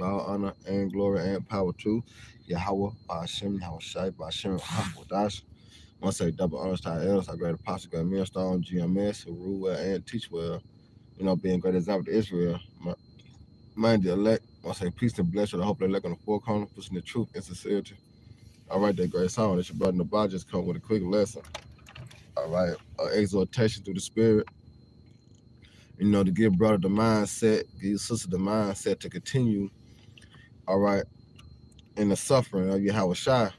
give all honor and glory and power to Yahweh, Ba'ashem, Yahweh Shai, Ba'ashem, Hakodash. I want to say double honors to our elders, our great apostle, great millstone, GMS, who rule well and teach well, being great example to Israel. Mind the elect, I want to say peace and blessing. I hope the elect on the four corners, pushing the truth and sincerity. All right, that great song. That your brother Nabal just come with a quick lesson. All right, exhortation through the spirit. To give brother the mindset, give sister the mindset to continue. All right, in the suffering of Yahweh Shai,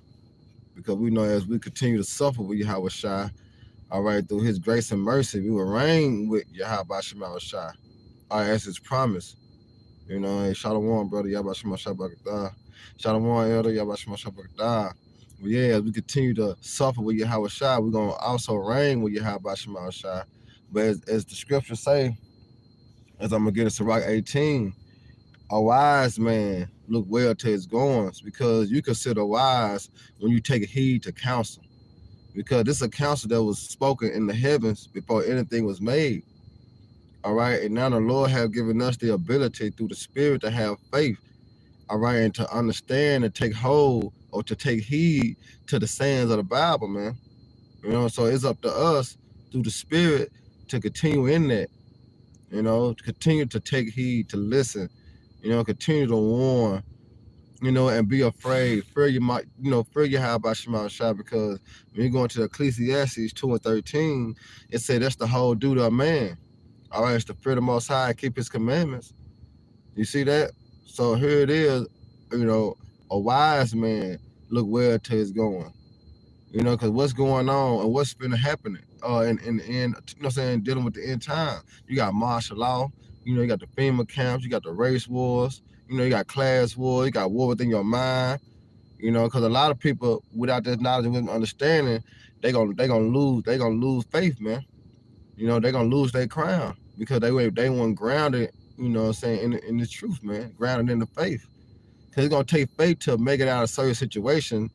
because we know as we continue to suffer with Yahweh Shai, all right, through His grace and mercy, we will reign with Yahweh Shai, all right, as His promise. Hey, Shalom, brother, Yahweh Shai Barakatah. Shalom, elder, Yahweh Shai Barakatah. But yeah, as we continue to suffer with Yahweh Shai, we're going to also reign with Yahweh Shai. But as the scriptures say, as I'm going to get to Sirach 18, a wise man look well to his goings, because you consider wise when you take heed to counsel. Because this is a counsel that was spoken in the heavens before anything was made. All right. And now the Lord have given us the ability through the Spirit to have faith. All right. And to understand and take hold or to take heed to the sayings of the Bible, man. So it's up to us through the Spirit to continue in that, to continue to take heed, to listen, continue to warn, and be afraid. Fear you might, fear you how about Shema Shai, because when you go into Ecclesiastes 2:13, it said that's the whole duty of man. All right, it's to fear the Most High and keep His commandments. You see that? So here it is, a wise man look well to his going. Because what's going on and what's been happening, dealing with the end time. You got martial law, you got the FEMA camps, you got the race wars, you got class war, you got war within your mind, because a lot of people without this knowledge and understanding, they gonna lose faith, man. They're gonna lose their crown because they weren't grounded, in the truth, man, grounded in the faith. Because it's gonna take faith to make it out of certain situation.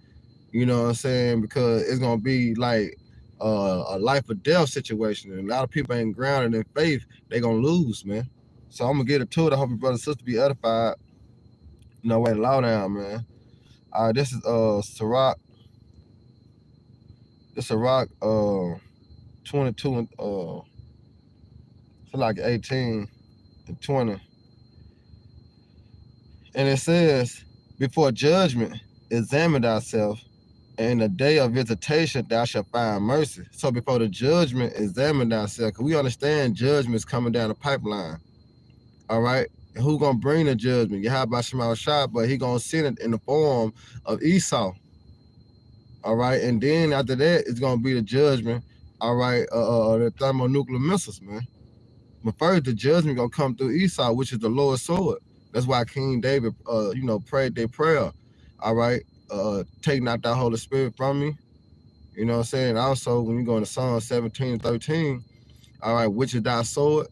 Because it's gonna be like a life or death situation, and a lot of people ain't grounded in faith. They gonna lose, man. So I'm gonna get into it. I hope your brother and sister be edified. Wait, low down, man. This is Sirach. This Sirach 22 and so like 18 and 20, and it says, "Before judgment, examine thyself, and in the day of visitation thou shalt find mercy." So before the judgment, examine thyself, because we understand judgment is coming down the pipeline. All right, and who gonna bring the judgment? Yahweh Shema Shai, but he gonna send it in the form of Esau. All right, and then after that, it's gonna be the judgment. All right, the thermonuclear missiles, man. But first, the judgment gonna come through Esau, which is the Lord's sword. That's why King David, prayed their prayer. All right, take not thy Holy Spirit from me. You know what I'm saying? Also, when you go into Psalm 17:13, all right, which is thy sword?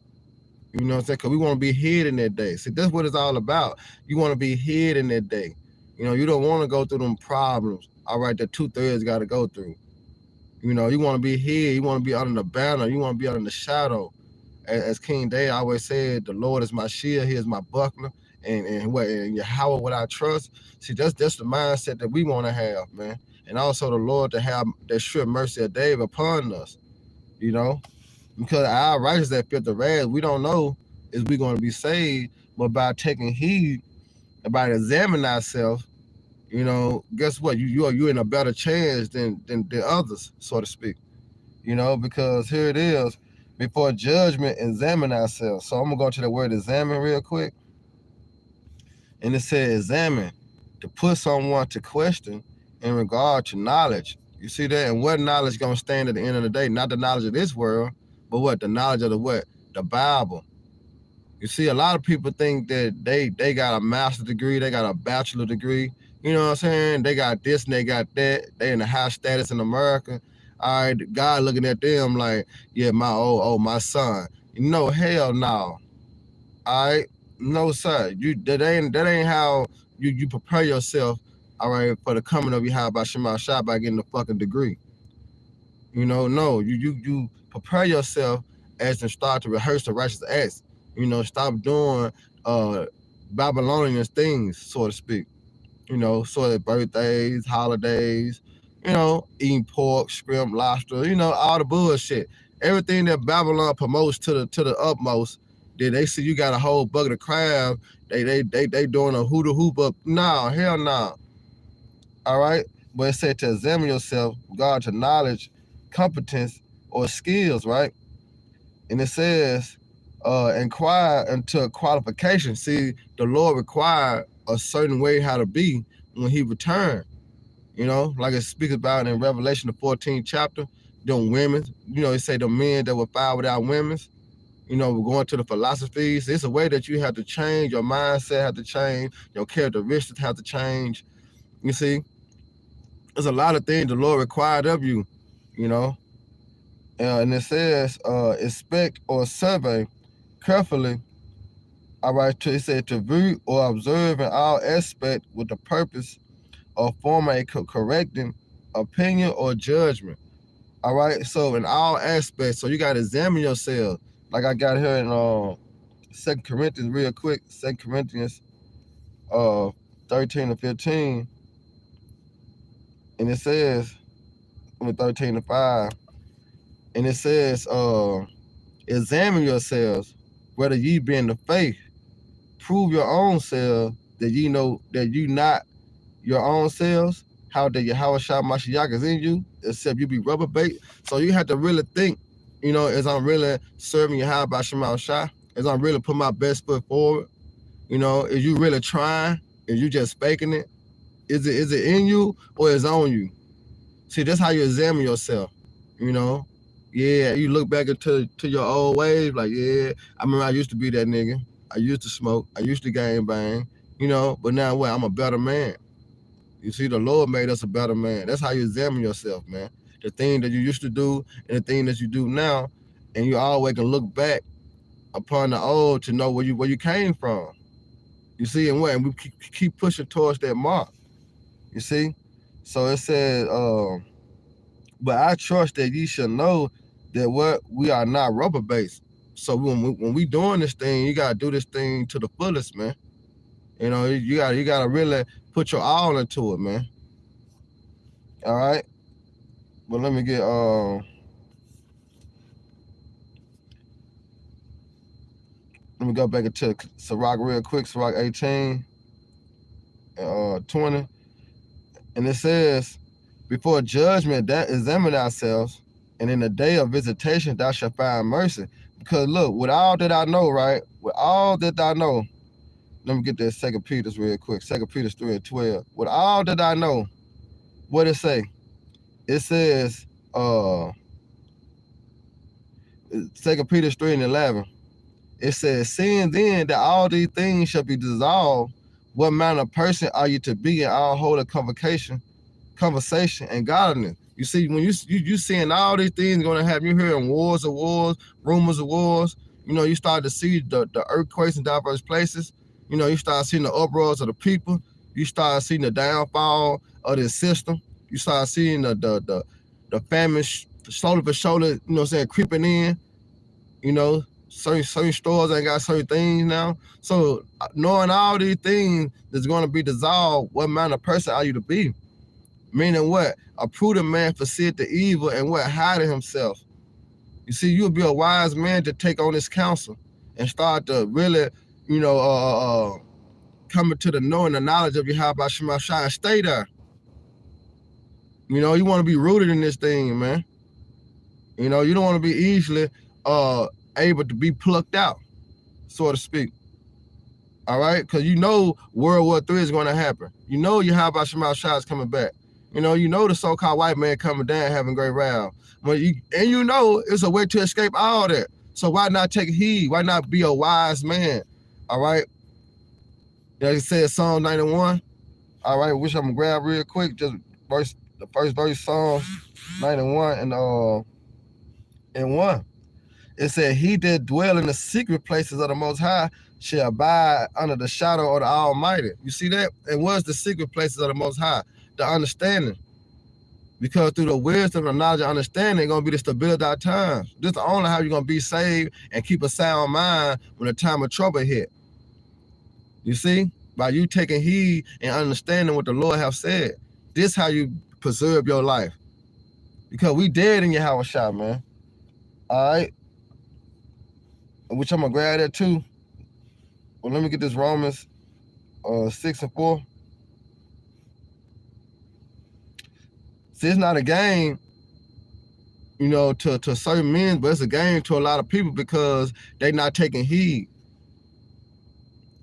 You know what I'm saying? Because we want to be hid in that day. See, that's what it's all about. You want to be hid in that day. You don't want to go through them problems, all right, that 2/3 got to go through. You want to be hid. You want to be under the banner. You want to be under the shadow. As King David always said, the Lord is my shield, He is my buckler, and Yahweh what I trust. See, that's the mindset that we want to have, man. And also the Lord to have that sure mercy of David upon us, because our righteousness that fit the rags, we don't know is we going to be saved, but by taking heed, by examining ourselves, guess what? You're in a better chance than others, so to speak. Because here it is. Before judgment, examine ourselves. So I'm going to go to the word examine real quick. And it says examine, to put someone to question in regard to knowledge. You see that? And what knowledge going to stand at the end of the day? Not the knowledge of this world, but what? The knowledge of the what? The Bible. You see, a lot of people think that they got a master's degree, they got a bachelor degree. You know what I'm saying? They got this and they got that. They in a high status in America. All right, God looking at them like, yeah, my son. Hell no. All right, no sir. That ain't how you prepare yourself. All right, for the coming of Yahweh Shema Shai by getting a fucking degree. No, you prepare yourself as to start to rehearse the righteous acts. Stop doing Babylonian things, so to speak. Sort of birthdays, holidays, eating pork, shrimp, lobster, all the bullshit. Everything that Babylon promotes to the utmost. Then they see you got a whole bucket of crab. They doing a hula hoop up. No, hell no. All right. But it said to examine yourself, regard to knowledge, competence, or skills, right? And it says, inquire into qualification. See, the Lord required a certain way how to be when he returned. Like it speaks about in Revelation, the 14th chapter, them women, it say the men that were found without women, we're going to the philosophies. It's a way that you have to change, your mindset have to change, your characteristics have to change. You see, there's a lot of things the Lord required of you, and it says, inspect or survey carefully. All right, it said to view or observe in all aspects with the purpose of forming a correcting opinion or judgment. All right, so in all aspects, so you got to examine yourself. Like I got here in 2 Corinthians real quick, 2 Corinthians 13 to 15, and it says, 13 to 5, and it says, examine yourselves, whether ye be in the faith. Prove your own selves that ye know that you not your own selves, how that Yahweh Shah Mashiach is in you, except you be rubber bait. So you have to really think, as I'm really serving Yahweh Shema Shah, as I'm really putting my best foot forward, is you really trying? Is you just faking it? Is it in you or is it on you? See, that's how you examine yourself, Yeah, you look back into your old ways, like, yeah, I remember I used to be that nigga. I used to smoke. I used to gang bang, but now what? I'm a better man. You see, the Lord made us a better man. That's how you examine yourself, man. The thing that you used to do and the thing that you do now, and you always can look back upon the old to know where you came from. You see, and we keep pushing towards that mark. You see, so it says, but I trust that ye shall know that what we are not rubber based. So when we doing this thing, you gotta do this thing to the fullest, man. You gotta really put your all into it, man. All right. But let me get let me go back into Sirach real quick, Sirach 18 and 20. And it says, before judgment, that examine ourselves, and in the day of visitation thou shalt find mercy. Because look, with all that I know, right? With all that I know, let me get that 2 Peter real quick. 2 Peter 3 and 12. With all that I know, what it say? It says, 2 Peter 3 and 11. It says, seeing then that all these things shall be dissolved, what manner of person are you to be in all holy convocation, and godliness? You see, when you seeing all these things going to happen, you hearing wars of wars, rumors of wars. You start to see the earthquakes in diverse places. You start seeing the uproars of the people. You start seeing the downfall of the system. You start seeing the famine shoulder for shoulder, creeping in. Certain stores ain't got certain things now. So knowing all these things that's going to be dissolved, what manner of person are you to be? Meaning what? A prudent man foreseeth the evil and what? Hiding himself. You see, you'll be a wise man to take on this counsel and start to really, coming to the knowing, the knowledge of Yahweh Shema Shai and stay there. You want to be rooted in this thing, man. You don't want to be easily able to be plucked out, so to speak. All right? Because World War III is going to happen. Yahweh Shema Shai is coming back. The so-called white man coming down having great round. It's a way to escape all that. So why not take heed? Why not be a wise man? All right? Like it says Psalm 91. All right, which I'm gonna grab real quick. Just the first verse, Psalm 91 and 1. It said, he that dwell in the secret places of the Most High shall abide under the shadow of the Almighty. You see that? And what's the secret places of the Most High? The understanding. Because through the wisdom and knowledge and understanding, going to be the stability of our times. This is the only how you're going to be saved and keep a sound mind when the time of trouble hit. You see? By you taking heed and understanding what the Lord have said. This how you preserve your life. Because we dead in Yahweh Shah, man. All right? Which I'm going to grab that too. Well, let me get this Romans 6 and 4. See, it's not a game, you know, to certain men, but it's a game to a lot of people because they not taking heed.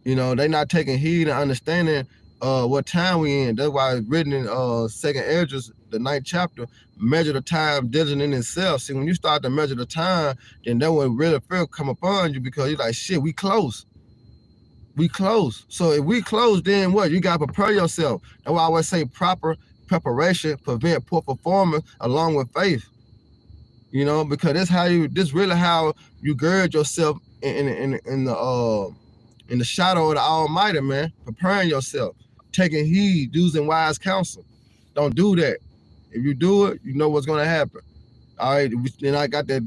You know, they not taking heed and understanding what time we in. That's why it's written in 2nd Esdras, the 9th chapter, measure the time diligent in itself. See, when you start to measure the time, then that will really fear come upon you because you're like, shit, we close. We close. So if we close, then what? You got to prepare yourself. That's why I always say proper preparation prevent poor performance along with faith. You know, because this really how you gird yourself in the shadow of the Almighty, man. Preparing yourself, taking heed, using wise counsel. Don't do that. If you do it, you know what's gonna happen. All right. Then I got that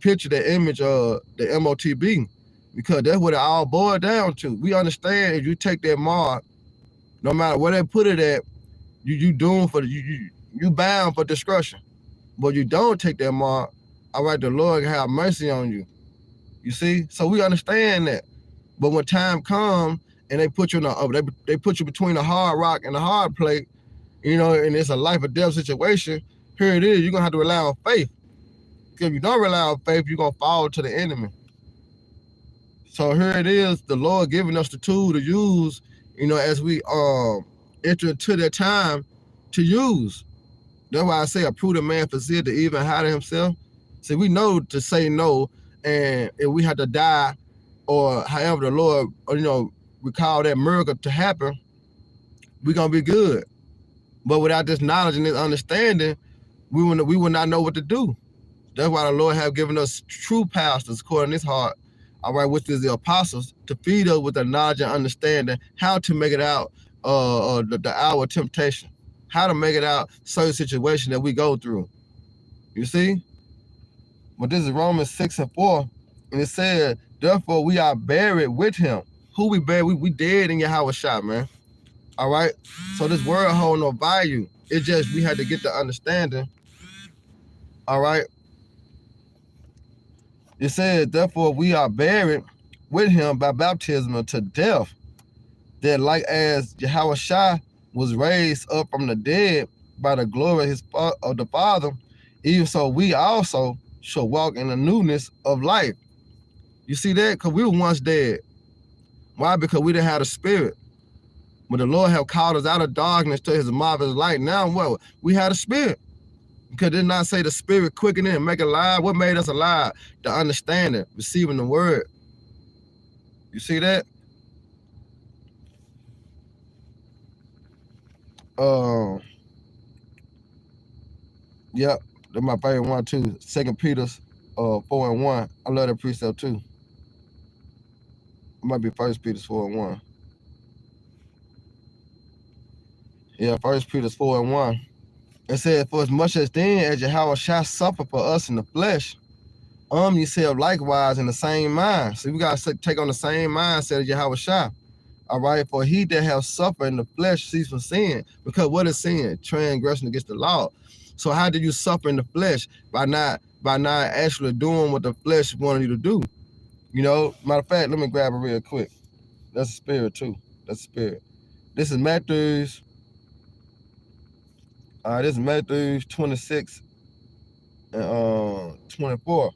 picture, that image of the MOTB, because that's what it all boiled down to. We understand if you take that mark, no matter where they put it at, you doomed for you bound for destruction. But you don't take that mark, all right, the Lord have mercy on you. You see? So we understand that. But when time comes and they put you in they put you between a hard rock and a hard plate, you know, and it's a life or death situation, here it is, you're gonna have to rely on faith. Because if you don't rely on faith, you're gonna fall to the enemy. So here it is, the Lord giving us the tool to use, you know, as we enter into that time to use. That's why I say a prudent man foreseeth to even hide himself. See, we know to say no, and if we have to die, or however the Lord, you know, we call that miracle to happen, we're gonna be good. But without this knowledge and this understanding, we will not know what to do. That's why the Lord have given us true pastors according to his heart, all right, which is the apostles, to feed us with the knowledge and understanding how to make it out the hour of temptation, how to make it out certain situations that we go through. You see? But this is Romans 6 and 4, and it said, therefore we are buried with him. Who we buried? We dead in Yahweh Shah, man. All right? So this word hold no value. It's just we had to get the understanding. All right? It says, therefore we are buried with him by baptism to death, that like as Yahweh Shah was raised up from the dead by the glory of the Father, even so we also shall walk in the newness of life. You see that? Because we were once dead. Why? Because we didn't have the spirit. But the Lord have called us out of darkness to his marvelous light. Now what? We had a spirit. Because it did not say the spirit quickening and make alive. What made us alive? The understanding, receiving the word. You see that? Yep, that's my favorite one too. 2 Peter 4 and 1. I love that precept too. It might be 1 Peter 4 and 1. Yeah, 1 Peter 4 and 1. It said, for as much as then as Yahweh shall suffer for us in the flesh, yourself likewise in the same mind. So we got to take on the same mindset as Yahweh Shah. All right, for he that have suffered in the flesh cease from sin. Because what is sin? Transgression against the law. So how do you suffer in the flesh? By not actually doing what the flesh wanted you to do. You know, matter of fact, let me grab it real quick. That's the spirit too. That's the spirit. This is Matthew's. This is Matthew's 26 and 24.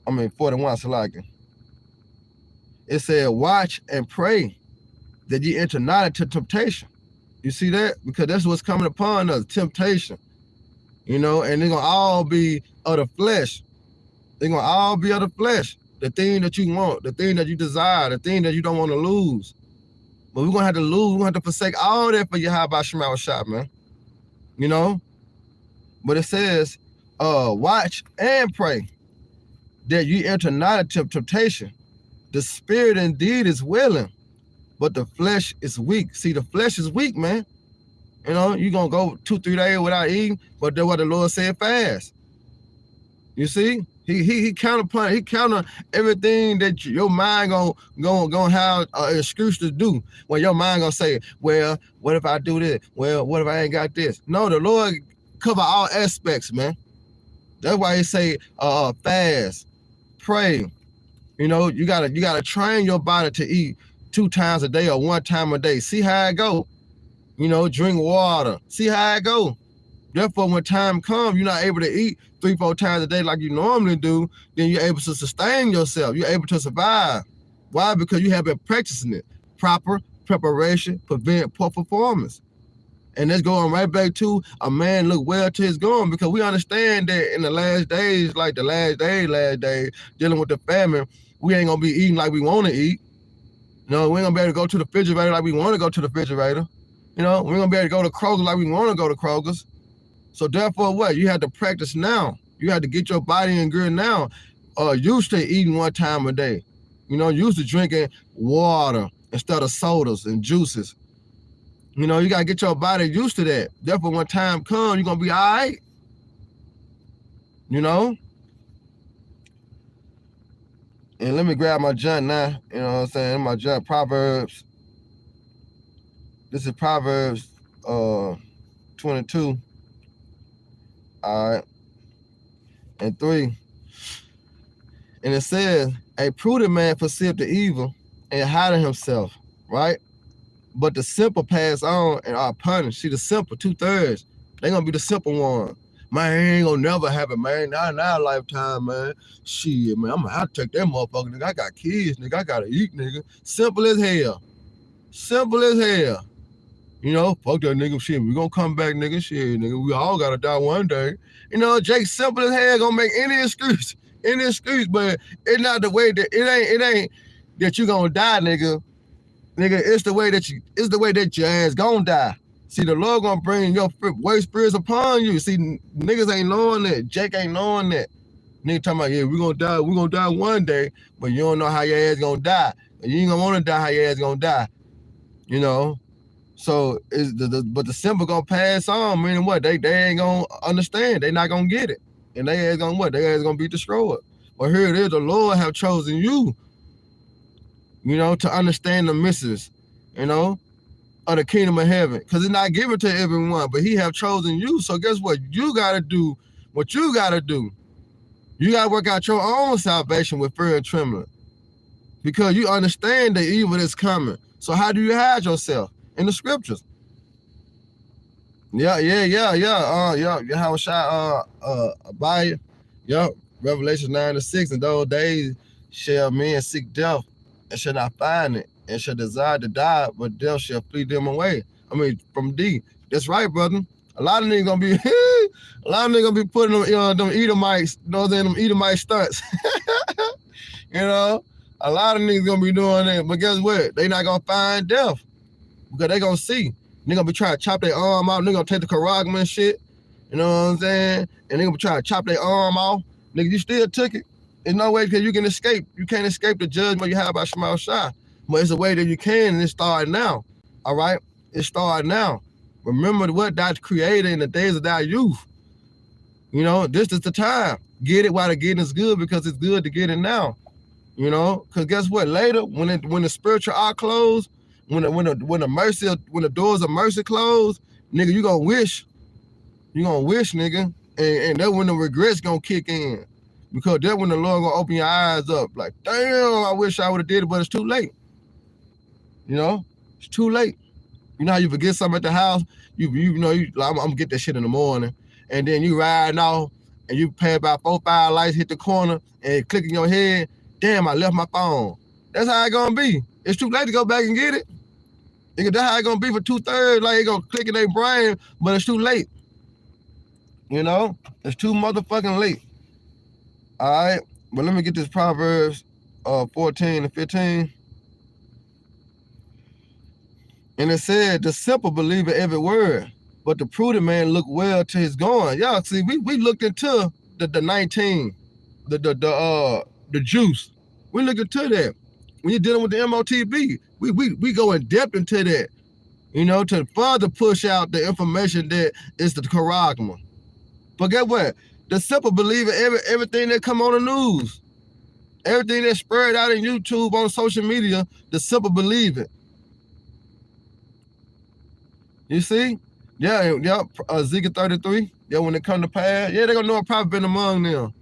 41, Salakia. It said, watch and pray that ye enter not into temptation. You see that? Because that's what's coming upon us, temptation. You know, and they're going to all be of the flesh. They're going to all be of the flesh. The thing that you want, the thing that you desire, the thing that you don't want to lose. But we're going to have to lose. We're going to have to forsake all that for Yahweh Shema Shah, man. You know? But it says, watch and pray that you enter not into temptation. The spirit indeed is willing, but the flesh is weak. See, the flesh is weak, man. You know, you're going to go 2-3 days without eating, but that's what the Lord said, fast. You see? He counter he counter everything that your mind gonna have an excuse to do. When your mind gonna say, well, what if I do this? Well, what if I ain't got this? No, the Lord cover all aspects, man. That's why he say fast, pray. You know, you gotta train your body to eat 2 times a day or 1 time a day. See how it go. You know, drink water. See how it go. Therefore, when time comes, you're not able to eat 3-4 times a day like you normally do, then you're able to sustain yourself. You're able to survive. Why? Because you have been practicing it. Proper preparation prevent poor performance. And that's going right back to a man look well to his going, because we understand that in the last days, like the last day, dealing with the famine, we ain't going to be eating like we want to eat. You know, we ain't going to be able to go to the refrigerator like we want to go to the refrigerator. You know, we ain't going to be able to go to Kroger like we want to go to Kroger's. So therefore, what? You have to practice now. You have to get your body in good now. Used to eating 1 time a day. You know, used to drinking water instead of sodas and juices. You know, you got to get your body used to that. Therefore, when time comes, you're going to be all right. You know? And let me grab my junk now. You know what I'm saying? My junk, Proverbs. This is Proverbs 22. All right. And 3. And it says, a prudent man foreseeth the evil and hiding himself, right? But the simple pass on and are punished. See, the simple, 2/3, they gonna be the simple one. Man, ain't gonna never happen, man. Not in our lifetime, man. Shit, man, I'm gonna have to take that motherfucker, nigga. I got kids, nigga. I gotta eat, nigga. Simple as hell. Simple as hell. You know, fuck that nigga, shit. We gonna come back, nigga. Shit, nigga. We all gotta die one day. You know, Jake, simple as hell, gonna make any excuse, but it's not the way that it ain't that you gonna die, nigga. Nigga, it's the way that your ass gonna die. See, the Lord gonna bring your waste spirits upon you. See, niggas ain't knowing that. Jake ain't knowing that. Nigga talking about, yeah, we gonna die one day, but you don't know how your ass gonna die. And you ain't gonna wanna die how your ass gonna die. You know? So but the simple gonna pass on, meaning what? They ain't gonna understand. They not gonna get it. And they ass gonna what? They ass gonna be destroyed. But here it is, the Lord have chosen you, you know, to understand the mysteries, you know, of the kingdom of heaven. Because it's not given to everyone, but he have chosen you. So guess what? You gotta do what you gotta do. You gotta work out your own salvation with fear and trembling. Because you understand the evil that's coming. So how do you hide yourself? In the scriptures. Yeah. How shall Abaya? Yeah. Revelation 9-6. In those days shall men seek death and shall not find it, and shall desire to die, but death shall flee them away. I mean, from D. That's right, brother. A lot of niggas gonna be putting them Edomites, them Edomite stunts. You know, a lot of niggas gonna be doing that, but guess what? They not gonna find death. Because they gonna see. They gonna be trying to chop their arm out. They gonna take the karagma and shit. You know what I'm saying? And they gonna be trying to chop their arm off. Nigga, you still took it. There's no way because you can escape. You can't escape the judgment you have by Shemal Shah. But it's a way that you can, and it's starting now. All right? It's starting now. Remember what God created in the days of thy youth. You know, this is the time. Get it while the getting is good, because it's good to get it now. You know? Because guess what? Later, when the spiritual eye closed, when the doors of mercy close, nigga, you gonna wish, nigga, and that's when the regrets gonna kick in, because that's when the Lord gonna open your eyes up, like, damn, I wish I would have did it, but it's too late. You know, it's too late. You know how you forget something at the house, I'm gonna get that shit in the morning, and then you riding off, and you pay about 4-5 lights, hit the corner, and click in your head, damn, I left my phone. That's how it gonna be. It's too late to go back and get it. Nigga, that's how it gonna be for 2/3. Like, it gonna click in their brain, but it's too late. You know? It's too motherfucking late. All right? But let me get this Proverbs 14-15. And it said, the simple believe every word, but the prudent man look well to his going. Y'all see, we looked into the 19, the juice. We looked into that. When you're dealing with the MOTB, we go in depth into that, you know, to further push out the information that is the charagma. But get what? The simple believe everything that come on the news. Everything that's spread out in YouTube, on social media, the simple believe it. You see? Yeah, Ezekiel 33. Yeah, when it come to pass, yeah, they're gonna know a prophet been among them.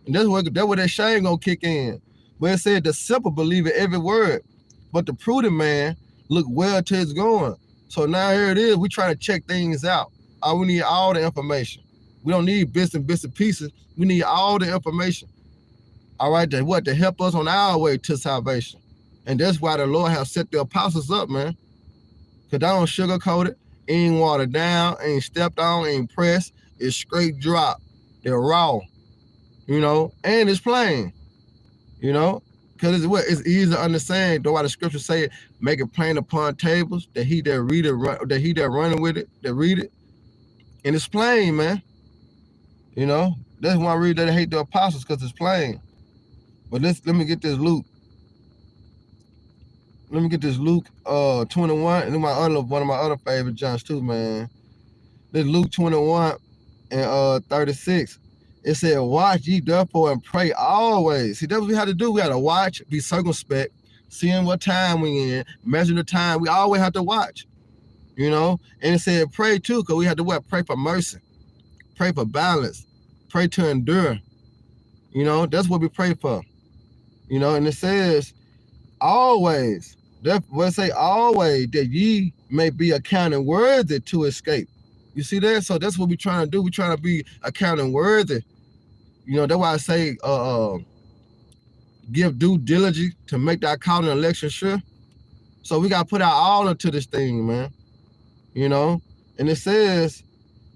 And that's where that shame gonna kick in. Where it said the simple believe it every word, but the prudent man look well to his going. So now here it is, we trying to check things out. We need all the information. We don't need bits and pieces. We need all the information. All right, to help us on our way to salvation. And that's why the Lord have set the apostles up, man. Because they don't sugarcoat it, ain't watered down, ain't stepped on, ain't pressed. It's straight drop. They're raw, and it's plain, because it's easy to understand. Though why the scriptures say, make it plain upon tables, that he that read it, that he that running with it, that read it. And it's plain, man. That's why I read that I hate the apostles, because it's plain. But let me get this Luke. Let me get this Luke 21, and one of my other favorite Johns too, man. This Luke 21 and 36. It said, watch ye therefore and pray always. See, that's what we have to do. We have to watch, be circumspect, seeing what time we in, measure the time. We always have to watch, And it said pray too, because we have to what? Pray for mercy, pray for balance, pray to endure. That's what we pray for. And it says always. What it say always, that ye may be accounted worthy to escape. You see that? So that's what we're trying to do. We're trying to be accounted worthy. That's why I say give due diligence to make that calling and election sure. So we got to put our all into this thing, man. And it says,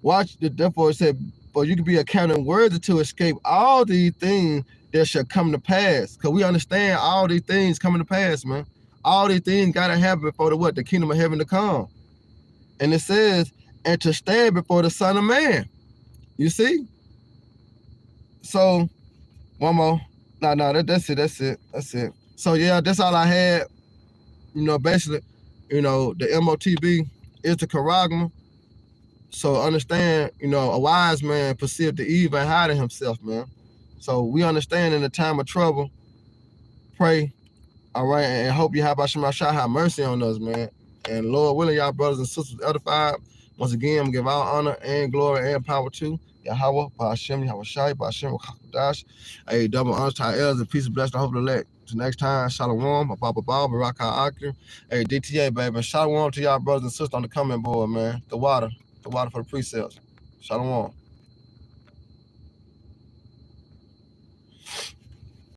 therefore it said, for you can be accounted worthy to escape all these things that shall come to pass. Because we understand all these things coming to pass, man. All these things got to happen before the kingdom of heaven to come. And it says, and to stand before the Son of Man. You see? So, one more. No, that's it. So, yeah, that's all I had. Basically, the MOTB is the charagma. So, understand, a wise man perceived the evil and hiding himself, man. So, we understand in the time of trouble, pray. All right, and hope you have have mercy on us, man. And Lord willing, y'all brothers and sisters edified. Once again, I'm give all honor and glory and power to Yahweh, Ba'ashem, Yahweh Shai, Ba'ashem, Wakakodash. Hey, double honor to our elders and peace and blessing, hope to elect. Till next time, Shalom, Baba Baba, Baraka Akir. Hey, DTA, baby. Shalom to y'all brothers and sisters on the comment board, man. The water for the precepts. Shalom.